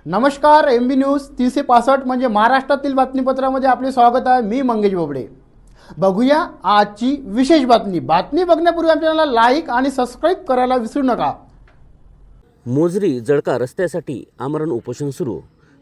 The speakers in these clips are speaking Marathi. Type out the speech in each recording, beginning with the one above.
नमस्कार, MB न्यूज 365 म्हणजे महाराष्ट्रातील बातमीपत्रामध्ये आपले स्वागत आहे। मी मंगेश बोबडे। बघूया आजची विशेष बातमी। बातमी बघण्यापूर्वी आमच्या चॅनलला लाईक आणि सबस्क्राईब करायला विसरू नका। मोझरी जळका रस्त्यासाठी आमरण उपोषण सुरू।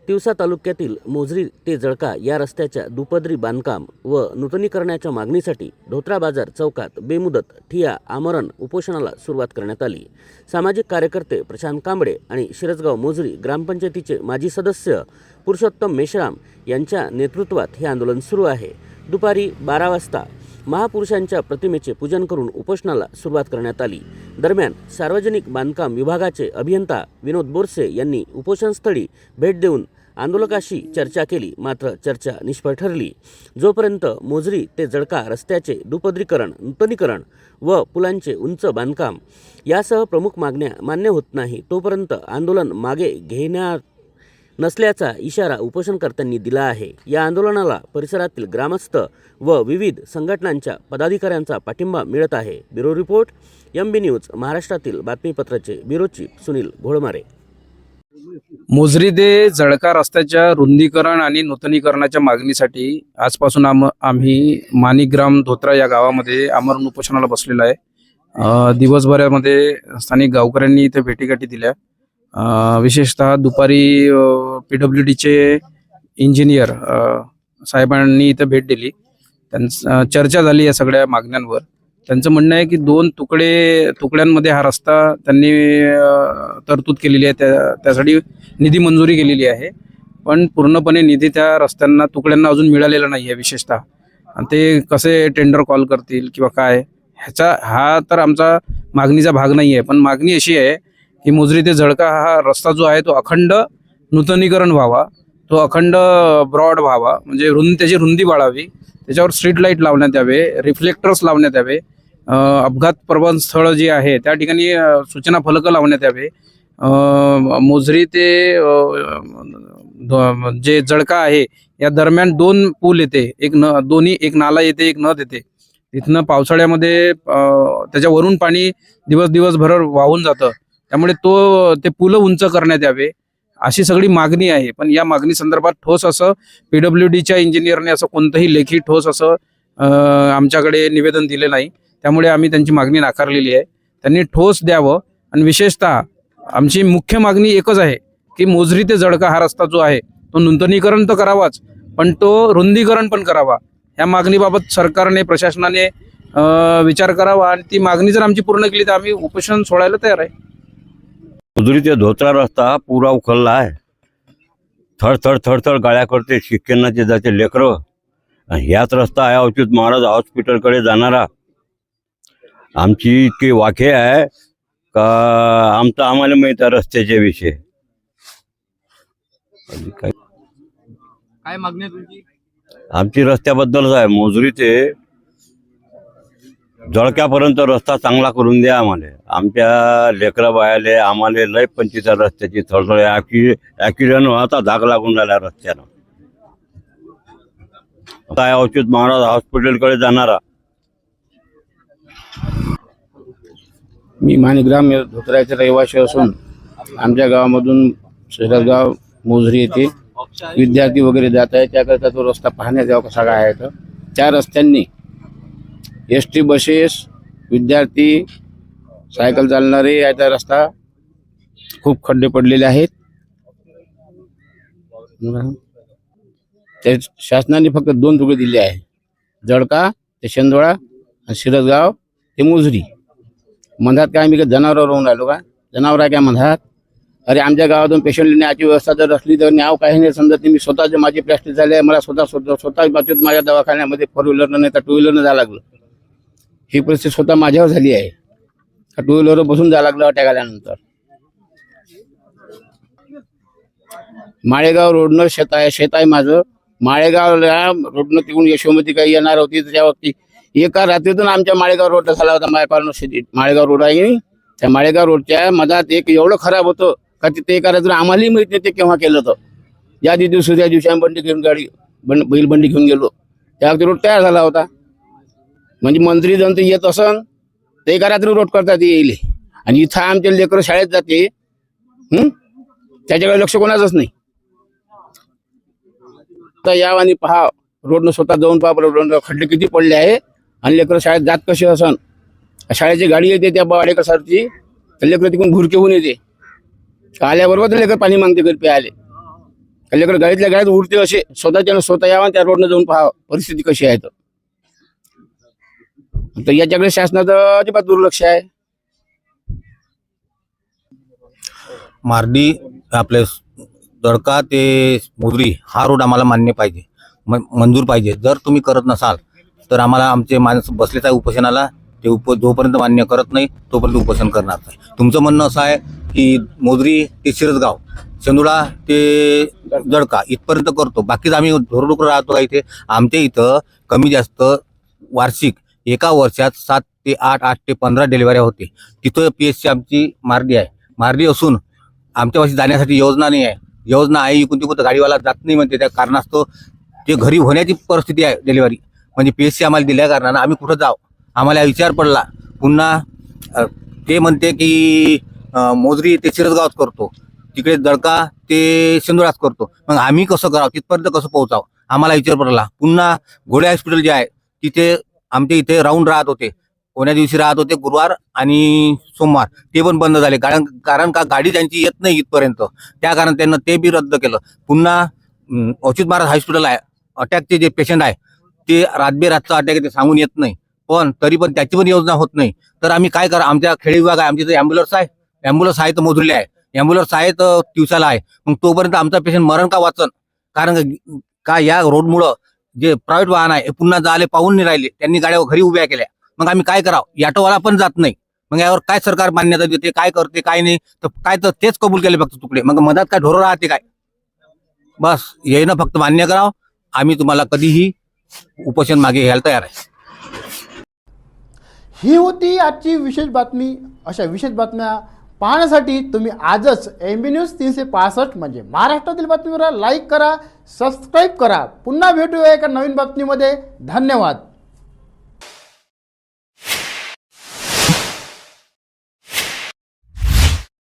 तिवसा तालुक्यातील मोझरी ते जळका या रस्त्याच्या दुपदरी बांधकाम व नूतनीकरणाच्या मागणीसाठी धोत्रा बाजार चौकात बेमुदत ठिय्या आमरण उपोषणाला सुरुवात करण्यात आली। सामाजिक कार्यकर्ते प्रशांत कांबळे आणि शिरसगाव मोझरी ग्रामपंचायतीचे माजी सदस्य पुरुषोत्तम मेश्राम यांच्या नेतृत्वात हे आंदोलन सुरू आहे। दुपारी 12 वाजता महापुरुषांच्या प्रतिमेचे पूजन करून उपोषणाला सुरुवात करण्यात आली। दरम्यान सार्वजनिक बांधकाम विभागाचे अभियंता विनोद बोरसे यांनी उपोषणस्थळी भेट देऊन आंदोलकाशी चर्चा केली, मात्र चर्चा निष्फळ ठरली। जोपर्यंत मोझरी ते जळका रस्त्याचे दुपदरीकरण, नूतनीकरण व पुलांचे उंच बांधकाम यासह प्रमुख मागण्या मान्य होत नाही, तोपर्यंत आंदोलन मागे घेण्यात नसल्याचा इशारा उपोषणकर्त्यांनी दिला आहे। या आंदोलनाला परिसरातील ग्रामस्थ व विविध संघटनांच्या पदाधिकाऱ्यांचा पाठिंबा मिळत आहे। ब्युरो रिपोर्ट, MB न्यूज महाराष्ट्रातील बातमीपत्राचे ब्युरो चीफ सुनील घोडमारे। मोझरी ते जळका रस्त्याच्या रुंदीकरण आणि नूतनीकरणाच्या मागणीसाठी आजपासून आम्ही माणिकग्राम धोत्रा या गावामध्ये आमरण उपोषणाला बसलेलो आहे। दिवसभरामध्ये स्थानिक गावकऱ्यांनी इथे भेटीगाठी दिल्या। विशेषतः दुपारी PWDचे इंजिनियर साहेबांनी इथे भेट दिली। त्यांची चर्चा झाली या सगळ्या मागण्यांवर। त्यांचं म्हणणं आहे की 2 तुकड्यांमध्ये हा रस्ता त्यांनी तरतूद केलेली आहे, त्यासाठी निधी मंजुरी केलेली आहे, पण पूर्णपणे निधी त्या रस्त्यांना तुकड्यांना अजून मिळालेला नाही आहे। विशेषतः आणि ते कसे टेंडर कॉल करतील किंवा काय, हा तर आमचा मागणीचा भाग नाही आहे। पण मागणी अशी आहे की मोझरी ते जळका हा रस्ता जो आहे तो अखंड नूतनीकरण व्हावा, तो अखंड ब्रॉड व्हावा, म्हणजे त्याची रुंदी वाढावी, त्याच्यावर स्ट्रीट लाईट लावण्यात यावे, रिफ्लेक्टर्स लावण्यात यावे, अपघात प्रवण स्थळ जे आहे त्या ठिकाणी सूचना फलक लावण्यात यावे। मोझरी ते जे जळका आहे या दरम्यान 2 पूल येते, एक नाला येते, एक नद येते। तिथनं पावसाळ्यामध्ये त्याच्यावरून पाणी दिवसभर वाहून जातं, त्यामुळे ते पुलं उंच करण्यात यावे अशी सगळी मागणी आहे। पण या मागणी संदर्भात ठोस असं PWDच्या इंजिनियरने असं कोणतंही लेखी ठोस असं आमच्याकडे निवेदन दिले नाही, त्यामुळे आम्ही त्यांची मागणी नाकारलेली आहे। त्यांनी ठोस द्यावं आणि विशेषतः आमची मुख्य मागणी एकच आहे की मोझरी ते जळका हा रस्ता जो आहे तो नूतनीकरण तर करावाच, पण तो रुंदीकरण पण करावा। या मागणीबाबत सरकारने, प्रशासनाने विचार करावा आणि ती मागणी जर आमची पूर्ण केली तर आम्ही उपोषण सोडायला तयार आहे। मोझरी ते धोत्रा रस्ता पुरा उखलला आहे। थड गाड्या करते, शिक्षणाचे जाते लेकरं। ह्याच रस्ता आहे अच्युत महाराज हॉस्पिटलकडे जाणारा। आमची इतकी वाखे आहे का आम्हाला माहित आहे रस्त्याच्या विषय। काय मागणी तुमची? आमची रस्त्याबद्दलच आहे। मोझरी ते जळक्यापर्यंत रस्ता चांगला करून द्या आम्हाला। आमच्या लेकरा बायाले आम्हाला लय पंचीचा रस्त्याची थळथळ, ॲक्सिडेंट व्हायचा धाक लागून राहिला रस्त्यानं। काय अच्युत महाराज हॉस्पिटलकडे जाणारा। मी माणिकग्राम धोत्राचे रहिवासी असून आमच्या गावामधून शिरसगाव मोझरी येथे विद्यार्थी वगैरे जात आहे, त्याकरता तो रस्ता पाहण्यात यावा कसा काय आहे। तर त्या रस्त्यांनी ST बसेस, विद्यार्थी, सायकल चालणारे याचा रस्ता खूप खड्डे पडलेले आहेत। ते शासनाने फक्त 2 तुकडे दिले आहे, जळका ते शेंदोळा आणि शिरसगाव ते मोझरी। मधात काय आम्ही जनावरावर राहून राहिलो का? जनावर आहे काय मधात? अरे आमच्या गावातून पेशंट न्यायची व्यवस्था जर असली तर न्याव काही नाही समजत नाही। मी स्वतःचे माझी प्लॅस्टिक झाले, मला स्वतः बाबतीत माझ्या दवाखान्यामध्ये 4 व्हीलरनं नाही तर 2 व्हीलरनं जावं लागलं। ही परिस्थिती स्वतः माझ्यावर झाली आहे। 2 व्हीलरवर बसून जावं लागलं अटॅक आल्यानंतर। माळेगाव रोडनं शेत आहे माझं। माळेगावला रोडनं तिकडून यशोमती काही येणार होती, त्या वक्ती एका रात्रीतून आमच्या माळेगाव रोड झाला होता। माळेगाव रोड आहे, त्या माळेगाव रोडच्या मधात एक एवढं खराब होतं का तिथे एका रात्री आम्हालाही माहित नाही ते केव्हा केलं होतं। ज्या दिवशी आम्ही बंडी घेऊन बैलबंडी घेऊन गेलो त्या वक्ती रोड तयार झाला होता। म्हणजे मंत्री जण येत असन ते एका रात्री रोड करतात येईल, आणि इथं आमचे लेकरं शाळेत जाते, त्याच्याकडे लक्ष कोणाचंच नाही. तर याव आणि पहा, रोडनं स्वतः जाऊन पहा, रोडनं खड्डे किती पडले आहे आणि लेकरं शाळेत जात कसे असन. शाळेची गाडी येते त्या वाडेकरसारखी, तर लेकरं तिकडून भुरके होऊन येते. आल्याबरोबर तर लेकर पाणी मागते घरी प्यायले. लेकर गाडीतल्या गाडीत उडते असे. स्वतः यावं त्या रोडनं जाऊन पहा परिस्थिती कशी आहे. तर याच्याकडे शासनाचं अजिबात दुर्लक्ष आहे. मार्डी आपले जळका ते मोजरी हा रोड आम्हाला मान्य पाहिजे, मंजूर पाहिजे. जर तुम्ही करत नसाल तर आम्हाला आमचे माणूस बसलेच आहे उपोषणाला. ते जोपर्यंत मान्य करत नाही तोपर्यंत उपोषण करणार नाही. तुमचं म्हणणं असं आहे की मोजरी ते शिरसगाव, चंदुळा ते जळका इथपर्यंत करतो, बाकीच आम्ही ढोरडुकर राहतो का इथे. आमच्या इथं कमी जास्त वार्षिक एका वर्षात 7 ते 8 ते 15 डिलिव्हऱ्या होते. तिथं PSC आमची मार्डी आहे. मार्डी असून आमच्यापाशी जाण्यासाठी योजना नाही आहे. योजना आहे इकडून तिकडून गाडीवाला जात नाही म्हणते. त्या कारणास्तव ते घरी होण्याची परिस्थिती आहे डिलिव्हरी. म्हणजे PSC आम्हाला दिल्या कारणानं आम्ही कुठं जाऊ, आम्हाला विचार पडला. पुन्हा ते म्हणते की मोजरी ते शिरसगावात करतो, तिकडे जळका ते शेंदुळात करतो. मग आम्ही कसं करावं, तिथपर्यंत कसं पोहोचावं, आम्हाला विचार पडला. पुन्हा घोडे हॉस्पिटल जे आहे तिथे आमच्या इथे राऊंड राहत होते. कोण्या दिवशी राहत होते, गुरुवार आणि सोमवार, ते पण बंद झाले. कारण का गाडी त्यांची येत नाही इथपर्यंत. त्या कारण त्यांना ते बी रद्द केलं. पुन्हा अच्युत महाराज हॉस्पिटल आहे, अटॅकचे जे पेशंट आहे ते रातचा अटॅक ते सांगून येत नाही, पण तरी पण त्याची पण योजना होत नाही. तर आम्ही काय करा, आमच्या खेडे विभाग आहे, आमच्या इथे ॲम्ब्युलन्स आहे तर मोजरीला आहे, ॲम्ब्युलन्स आहे तर दिवसाला आहे. मग तोपर्यंत आमचा पेशंट मरण का वाचन. कारण का या रोडमुळं जे प्रायव्हेट वाहन आहे पुन्हा जायला पाहून नाही राहिले, त्यांनी गाड्या घरी उभ्या केल्या. मग आम्ही काय करावं, ऑटोवाला पण जात नाही. मग यावर काय सरकार मान्यता देते, काय करते काय नाही, तर काय तर तेच कबूल केले फक्त तुकडे. मग मधात काय ढोरं राहते काय. बस येणं फक्त मान्य करावं. आम्ही तुम्हाला कधीही उपोषण मागे घ्यायला तयार आहे. ही होती आजची विशेष बातमी. अशा विशेष बातम्या पाहण्यासाठी तुम्ही आजच MB न्यूज 365 म्हणजे महाराष्ट्रातील बातमीवर लाईक करा, सबस्क्राईब करा. पुन्हा भेटूया एका नवीन बातमीमध्ये. धन्यवाद.